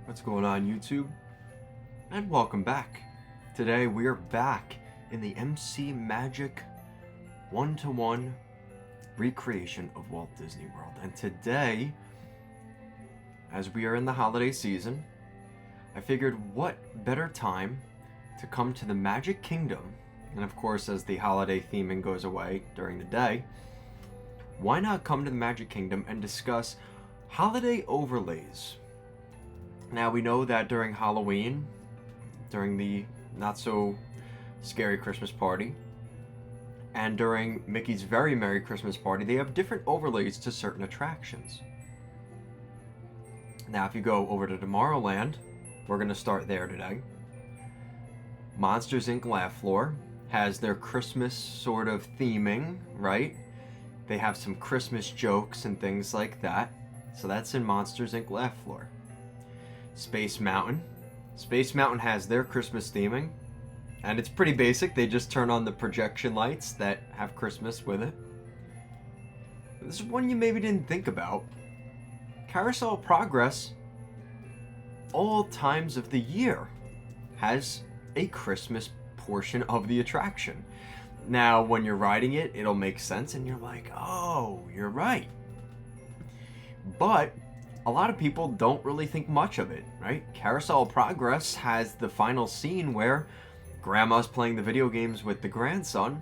What's going on, YouTube? And welcome back. Today we are back in the MC Magic one-to-one recreation of Walt Disney World. And today, as we are in the holiday season, I figured what better time to come to the Magic Kingdom, and of course as the holiday theming goes away during the day, why not come to the Magic Kingdom and discuss holiday overlays. Now we know that during Halloween, during the not so scary Christmas party, and during Mickey's Very Merry Christmas Party, they have different overlays to certain attractions. Now if you go over to Tomorrowland, we're going to start there today. Monsters Inc. Laugh Floor has their Christmas sort of theming, right? They have some Christmas jokes and things like that. So that's in Monsters Inc. Laugh Floor. Space Mountain. Space Mountain has their Christmas theming, and it's pretty basic. They just turn on the projection lights that have Christmas with it. This is one you maybe didn't think about. Carousel of Progress, all times of the year, has a Christmas portion of the attraction. Now, when you're riding it, it'll make sense, and you're like, oh, you're right. But a lot of people don't really think much of it, right? Carousel of Progress has the final scene where Grandma's playing the video games with the grandson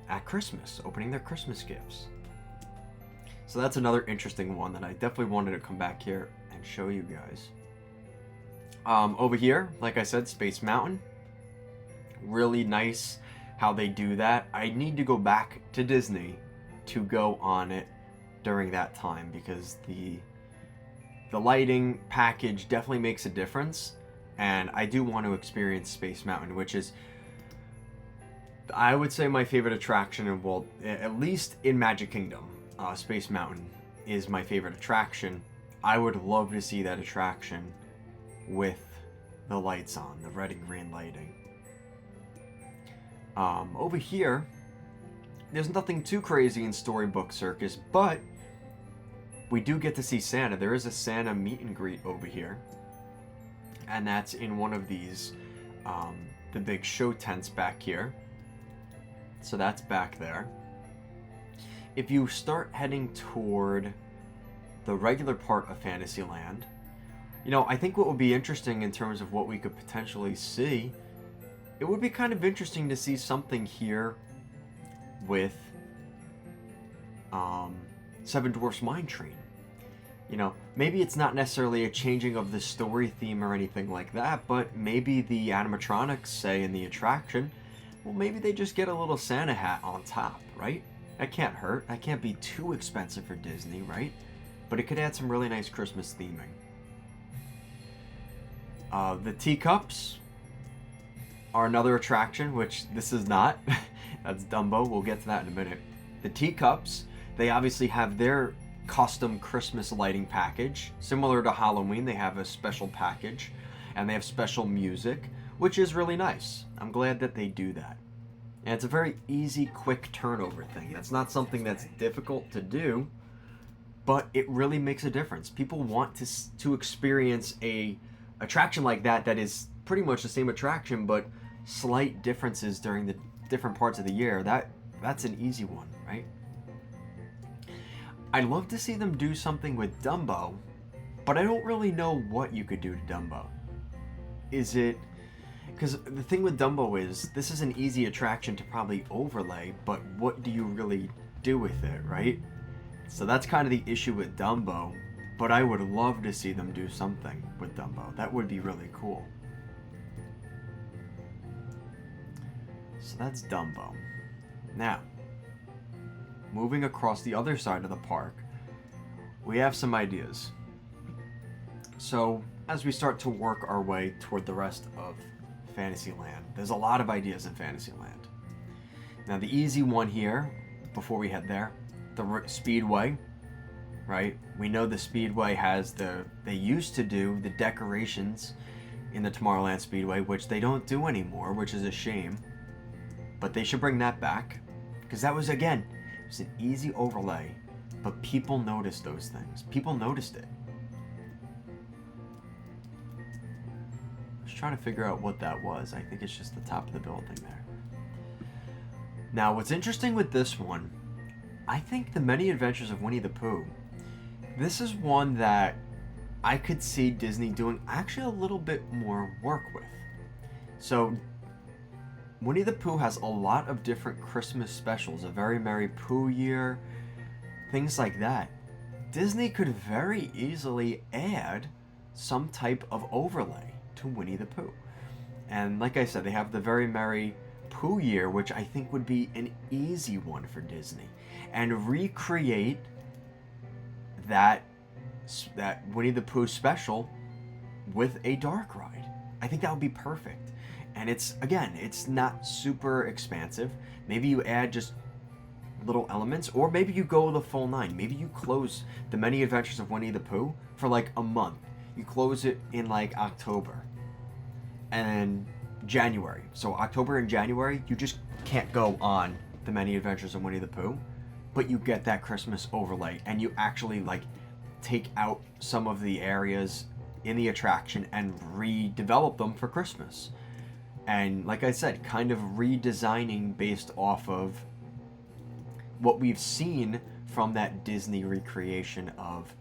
at Christmas, opening their Christmas gifts. So that's another interesting one that I definitely wanted to come back here and show you guys. Over here, like I said, Space Mountain. Really nice how they do that. I need to go back to Disney to go on it during that time because the lighting package definitely makes a difference, and I do want to experience Space Mountain, which is, I would say, my favorite attraction in Walt, at least in Magic Kingdom. Space Mountain is my favorite attraction. I would love to see that attraction with the lights on, the red and green lighting. Over here, there's nothing too crazy in Storybook Circus, but we do get to see Santa. There is a Santa meet and greet over here, and that's in one of these, the big show tents back here. So that's back there. If you start heading toward the regular part of Fantasyland, you know, I think what would be interesting in terms of what we could potentially see, it would be kind of interesting to see something here with Seven Dwarfs Mine Train. You know, maybe it's not necessarily a changing of the story theme or anything like that, but maybe the animatronics say in the attraction, well, maybe they just get a little Santa hat on top, right? That can't hurt. That can't be too expensive for Disney, right? But it could add some really nice Christmas theming. The teacups are another attraction, which this is not. That's Dumbo. We'll get to that in a minute. The teacups, they obviously have their custom Christmas lighting package. Similar to Halloween, they have a special package, and they have special music, which is really nice. I'm glad that they do that. And it's a very easy, quick turnover thing. That's not something that's difficult to do, but it really makes a difference. People want to experience a attraction like that is pretty much the same attraction, but slight differences during the different parts of the year. That's an easy one, right? I'd love to see them do something with Dumbo, but I don't really know what you could do to Dumbo. Is it... Because the thing with Dumbo is, this is an easy attraction to probably overlay, but what do you really do with it, right? So that's kind of the issue with Dumbo, but I would love to see them do something with Dumbo. That would be really cool. So that's Dumbo. Now, moving across the other side of the park, we have some ideas. So, as we start to work our way toward the rest of Fantasyland, there's a lot of ideas in Fantasyland. Now, the easy one here, before we head there, the Speedway, right? We know the Speedway has they used to do the decorations in the Tomorrowland Speedway, which they don't do anymore, which is a shame. But they should bring that back, because that was, again, it was an easy overlay, but people noticed those things. People noticed it. just trying to figure out what that was. I think it's just the top of the building there. Now, what's interesting with this one, I think The Many Adventures of Winnie the Pooh, this is one that I could see Disney doing actually a little bit more work with. So, Winnie the Pooh has a lot of different Christmas specials, A Very Merry Pooh Year, things like that. Disney could very easily add some type of overlay to Winnie the Pooh. And like I said, they have the Very Merry Pooh Year, which I think would be an easy one for Disney. And recreate that Winnie the Pooh special with a dark ride. I think that would be perfect. And it's not super expansive. Maybe you add just little elements, or maybe you go the full 9. Maybe you close The Many Adventures of Winnie the Pooh for like a month. You close it in like October and January. So October and January, you just can't go on The Many Adventures of Winnie the Pooh, but you get that Christmas overlay, and you actually like take out some of the areas in the attraction and redevelop them for Christmas. And like I said, kind of redesigning based off of what we've seen from that Disney recreation of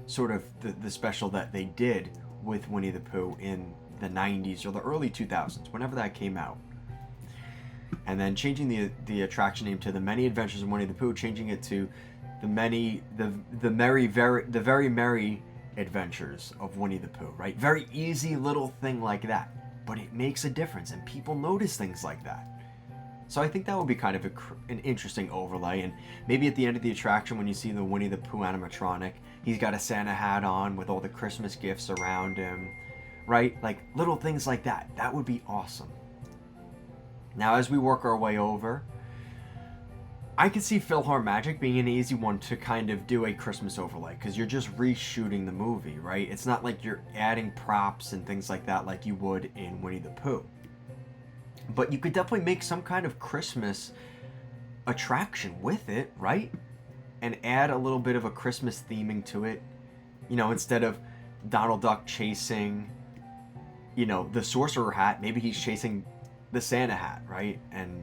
sort of the special that they did with Winnie the Pooh in the 90s or the early 2000s, whenever that came out. And then changing the attraction name to The Many Adventures of Winnie the Pooh, changing it to the Very Merry Adventures of Winnie the Pooh, right? Very easy little thing like that, but it makes a difference, and people notice things like that. So I think that would be kind of an interesting overlay. And maybe at the end of the attraction, when you see the Winnie the Pooh animatronic, he's got a Santa hat on with all the Christmas gifts around him, right? Like little things like that. That would be awesome. Now, as we work our way over, I could see PhilharMagic being an easy one to kind of do a Christmas overlay, because you're just reshooting the movie, right? It's not like you're adding props and things like that like you would in Winnie the Pooh. But you could definitely make some kind of Christmas attraction with it, right? And add a little bit of a Christmas theming to it. You know, instead of Donald Duck chasing, you know, the sorcerer hat, maybe he's chasing the Santa hat, right? And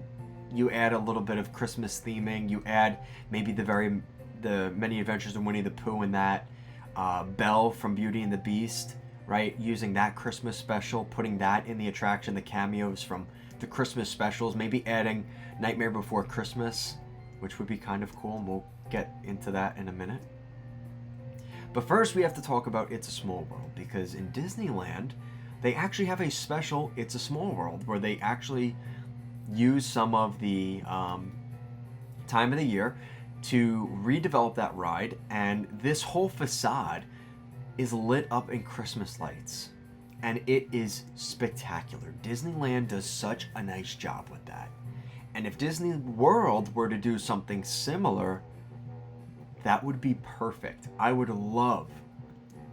you add a little bit of Christmas theming. You add maybe the Many Adventures of Winnie the Pooh in that. Belle from Beauty and the Beast, right? Using that Christmas special, putting that in the attraction, the cameos from the Christmas specials, maybe adding Nightmare Before Christmas, which would be kind of cool, and we'll get into that in a minute. But first we have to talk about It's a Small World, because in Disneyland they actually have a special It's a Small World where they actually use some of the time of the year to redevelop that ride, and this whole facade is lit up in Christmas lights. And it is spectacular. Disneyland does such a nice job with that. And if Disney World were to do something similar, that would be perfect. I would love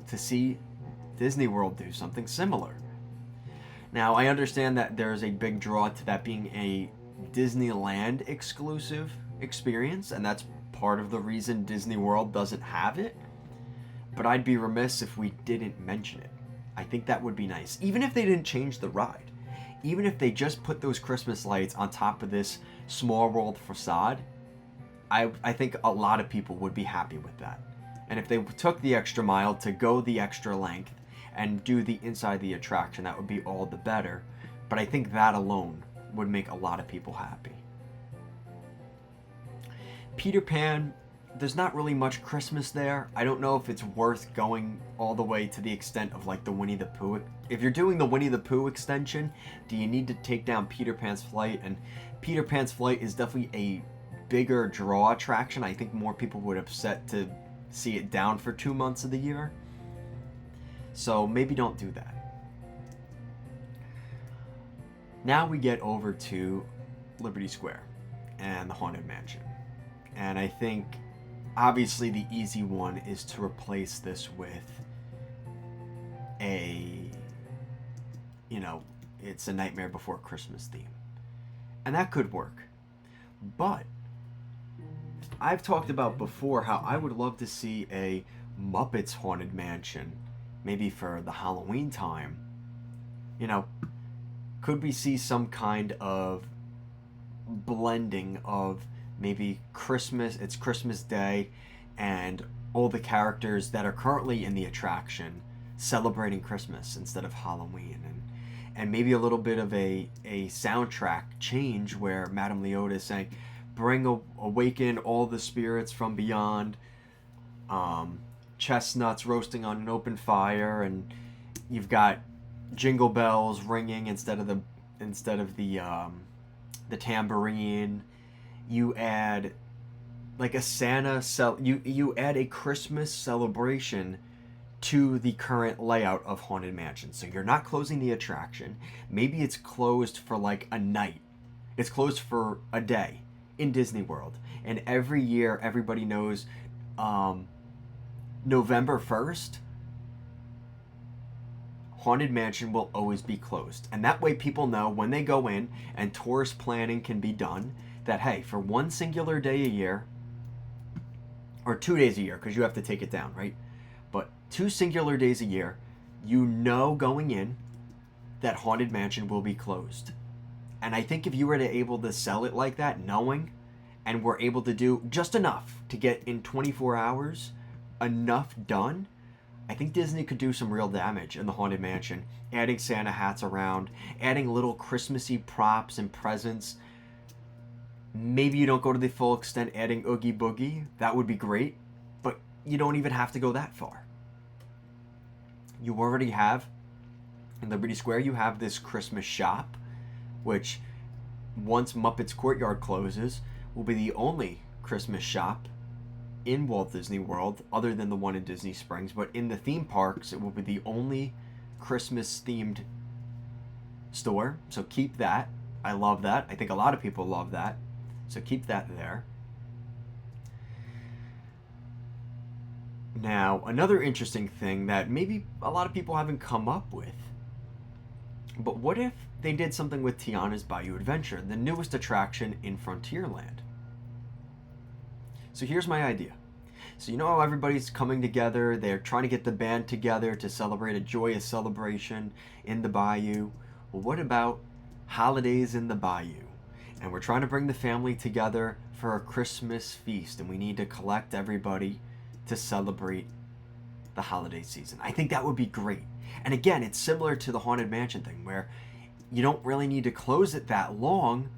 to see Disney World do something similar. Now, I understand that there's a big draw to that being a Disneyland exclusive experience, and that's part of the reason Disney World doesn't have it. But I'd be remiss if we didn't mention it. I think that would be nice. Even if they didn't change the ride. Even if they just put those Christmas lights on top of this Small World facade, I think a lot of people would be happy with that. And if they took the extra mile to go the extra length and do the inside the attraction, that would be all the better. But I think that alone would make a lot of people happy. Peter Pan, there's not really much Christmas there. I don't know if it's worth going all the way to the extent of like the Winnie the Pooh. If you're doing the Winnie the Pooh extension, do you need to take down Peter Pan's Flight? And Peter Pan's Flight is definitely a bigger draw attraction. I think more people would upset to see it down for 2 months of the year. So maybe don't do that. Now we get over to Liberty Square and the Haunted Mansion. And I think obviously the easy one is to replace this with a, you know, it's a Nightmare Before Christmas theme. And that could work. But I've talked about before how I would love to see a Muppets Haunted Mansion, maybe for the Halloween time, You know, could we see some kind of blending of maybe Christmas, it's Christmas Day, and all the characters that are currently in the attraction celebrating Christmas instead of Halloween, and maybe a little bit of a soundtrack change where Madame Leota is saying, awaken all the spirits from beyond, chestnuts roasting on an open fire, and you've got jingle bells ringing instead of the tambourine. You add like a you add a Christmas celebration to the current layout of Haunted Mansion. So you're not closing the attraction. Maybe it's closed for like a night. It's closed for a day in Disney World. And every year everybody knows November 1st, Haunted Mansion will always be closed. And that way people know when they go in, and tourist planning can be done, that hey, for one singular day a year, or 2 days a year, because you have to take it down, right? But 2 singular days a year, you know going in that Haunted Mansion will be closed. And I think if you were to able to sell it like that, knowing, and were able to do just enough to get in 24 hours, enough done, I think Disney could do some real damage in the Haunted Mansion, adding Santa hats around, adding little Christmassy props and presents. Maybe you don't go to the full extent adding Oogie Boogie. That would be great, but you don't even have to go that far. You already have, in Liberty Square, you have this Christmas shop, which, once Muppets Courtyard closes, will be the only Christmas shop in Walt Disney World, other than the one in Disney Springs. But in the theme parks, it will be the only Christmas-themed store. So keep that. I love that. I think a lot of people love that. So keep that there. Now, another interesting thing that maybe a lot of people haven't come up with, but what if they did something with Tiana's Bayou Adventure, the newest attraction in Frontierland? So here's my idea. So you know how everybody's coming together, they're trying to get the band together to celebrate a joyous celebration in the Bayou. Well, what about holidays in the Bayou? And we're trying to bring the family together for a Christmas feast, and we need to collect everybody to celebrate the holiday season. I think that would be great. And again, it's similar to the Haunted Mansion thing, where you don't really need to close it that long,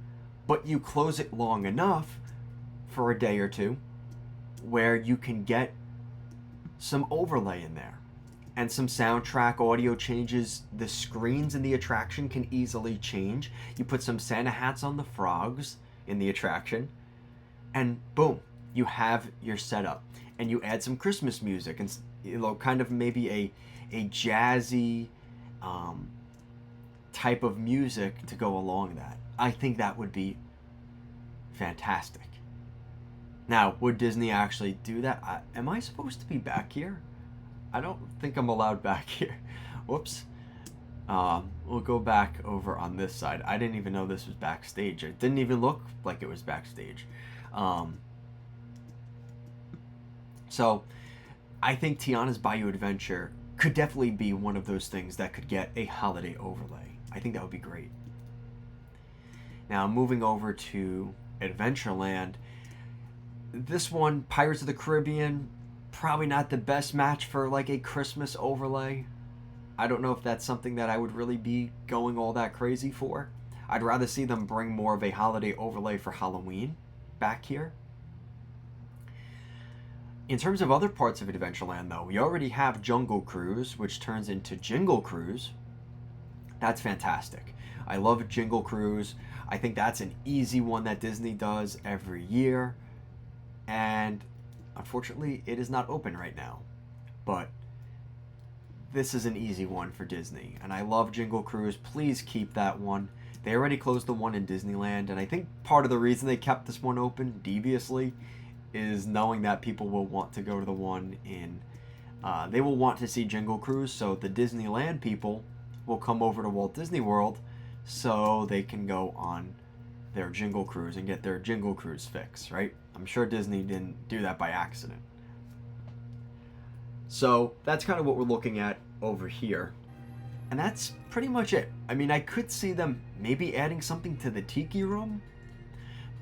but you close it long enough for a day or two where you can get some overlay in there and some soundtrack audio changes. The screens in the attraction can easily change. You put some Santa hats on the frogs in the attraction, and boom, you have your setup. And you add some Christmas music and, you know, kind of maybe a jazzy type of music to go along that. I think that would be fantastic. Now, would Disney actually do that? Am I supposed to be back here? I don't think I'm allowed back here. Whoops. We'll go back over on this side. I didn't even know this was backstage. It didn't even look like it was backstage. So, I think Tiana's Bayou Adventure could definitely be one of those things that could get a holiday overlay. I think that would be great. Now, moving over to Adventureland. This one, Pirates of the Caribbean, probably not the best match for like a Christmas overlay. I don't know if that's something that I would really be going all that crazy for. I'd rather see them bring more of a holiday overlay for Halloween back here. In terms of other parts of Adventureland, though, we already have Jungle Cruise, which turns into Jingle Cruise. That's fantastic. I love Jingle Cruise. I think that's an easy one that Disney does every year. And unfortunately, it is not open right now. But this is an easy one for Disney. And I love Jingle Cruise. Please keep that one. They already closed the one in Disneyland. And I think part of the reason they kept this one open deviously is knowing that people will want to go to the one in... they will want to see Jingle Cruise. So the Disneyland people will come over to Walt Disney World so they can go on their Jingle Cruise and get their Jingle Cruise fix, right? I'm sure Disney didn't do that by accident. So that's kind of what we're looking at over here. And that's pretty much it. I mean, I could see them maybe adding something to the Tiki Room,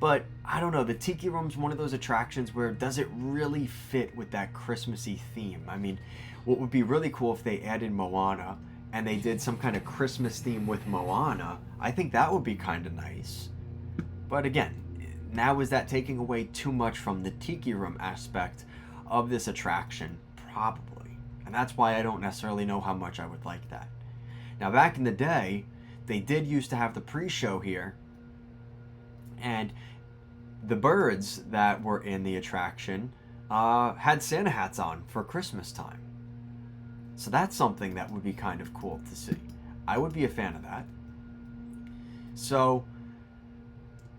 but I don't know. The Tiki Room's one of those attractions where does it really fit with that Christmassy theme? I mean, what would be really cool if they added Moana and they did some kind of Christmas theme with Moana. I think that would be kind of nice. But again, now is that taking away too much from the Tiki Room aspect of this attraction? Probably. And that's why I don't necessarily know how much I would like that. Now, back in the day, they did used to have the pre-show here, and the birds that were in the attraction had Santa hats on for Christmas time. So that's something that would be kind of cool to see. I would be a fan of that. So,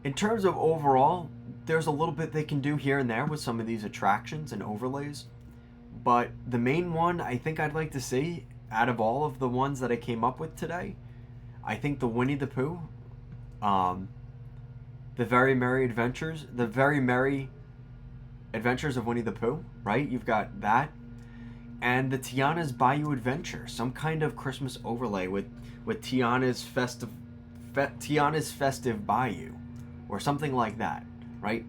in terms of overall, there's a little bit they can do here and there with some of these attractions and overlays. But the main one I think I'd like to see, out of all of the ones that I came up with today, I think the Winnie the Pooh, the Very Merry Adventures of Winnie the Pooh, right? You've got that. And the Tiana's Bayou Adventure, some kind of Christmas overlay with Tiana's Festive Bayou, or something like that, right?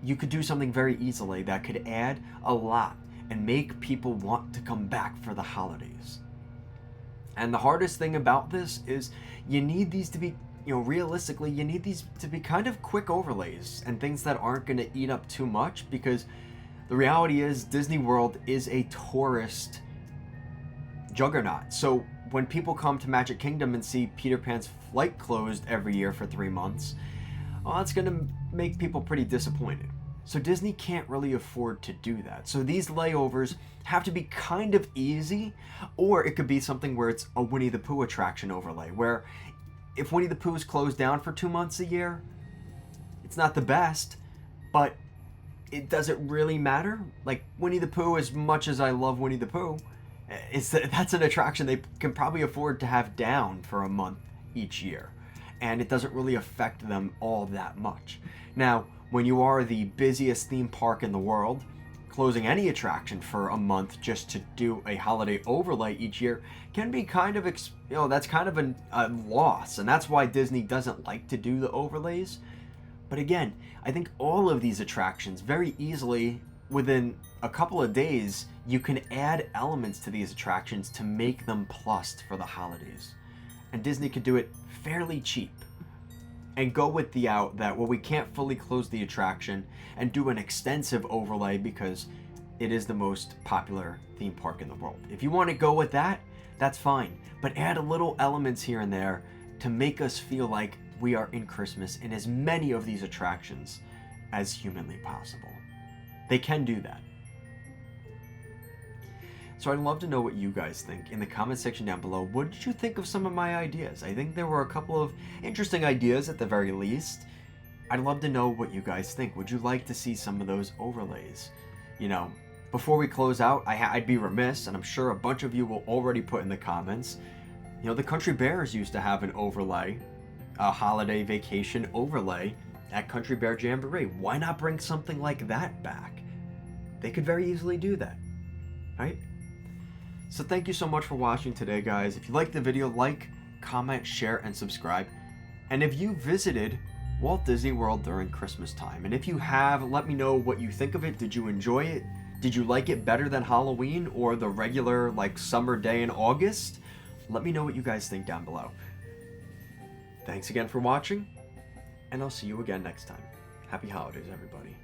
You could do something very easily that could add a lot and make people want to come back for the holidays. And the hardest thing about this is you need these to be, realistically, you need these to be kind of quick overlays and things that aren't going to eat up too much, because the reality is Disney World is a tourist juggernaut. So when people come to Magic Kingdom and see Peter Pan's flight closed every year for 3 months, well, that's going to make people pretty disappointed. So Disney can't really afford to do that. So these layovers have to be kind of easy, or it could be something where it's a Winnie the Pooh attraction overlay, where if Winnie the Pooh is closed down for 2 months a year, it's not the best, but it doesn't really matter. Like Winnie the Pooh, as much as I love Winnie the Pooh, that's an attraction they can probably afford to have down for a month each year, and it doesn't really affect them all that much. Now, when you are the busiest theme park in the world, closing any attraction for a month just to do a holiday overlay each year can be kind of, that's kind of a loss, and that's why Disney doesn't like to do the overlays. But again, I think all of these attractions very easily, within a couple of days, you can add elements to these attractions to make them plussed for the holidays. And Disney could do it fairly cheap and go with the out that, well, we can't fully close the attraction and do an extensive overlay because it is the most popular theme park in the world. If you want to go with that, that's fine. But add a little elements here and there to make us feel like we are in Christmas in as many of these attractions as humanly possible. They can do that. So I'd love to know what you guys think in the comment section down below. What did you think of some of my ideas? I think there were a couple of interesting ideas at the very least. I'd love to know what you guys think. Would you like to see some of those overlays? Before we close out, I'd be remiss, and I'm sure a bunch of you will already put in the comments, the Country Bears used to have an overlay, a holiday vacation overlay at Country Bear Jamboree. Why not bring something like that back? They could very easily do that, right? So thank you so much for watching today, guys. If you liked the video, like, comment, share, and subscribe. And if you visited Walt Disney World during Christmas time, and if you have, let me know what you think of it. Did you enjoy it? Did you like it better than Halloween or the regular, summer day in August? Let me know what you guys think down below. Thanks again for watching, and I'll see you again next time. Happy holidays, everybody.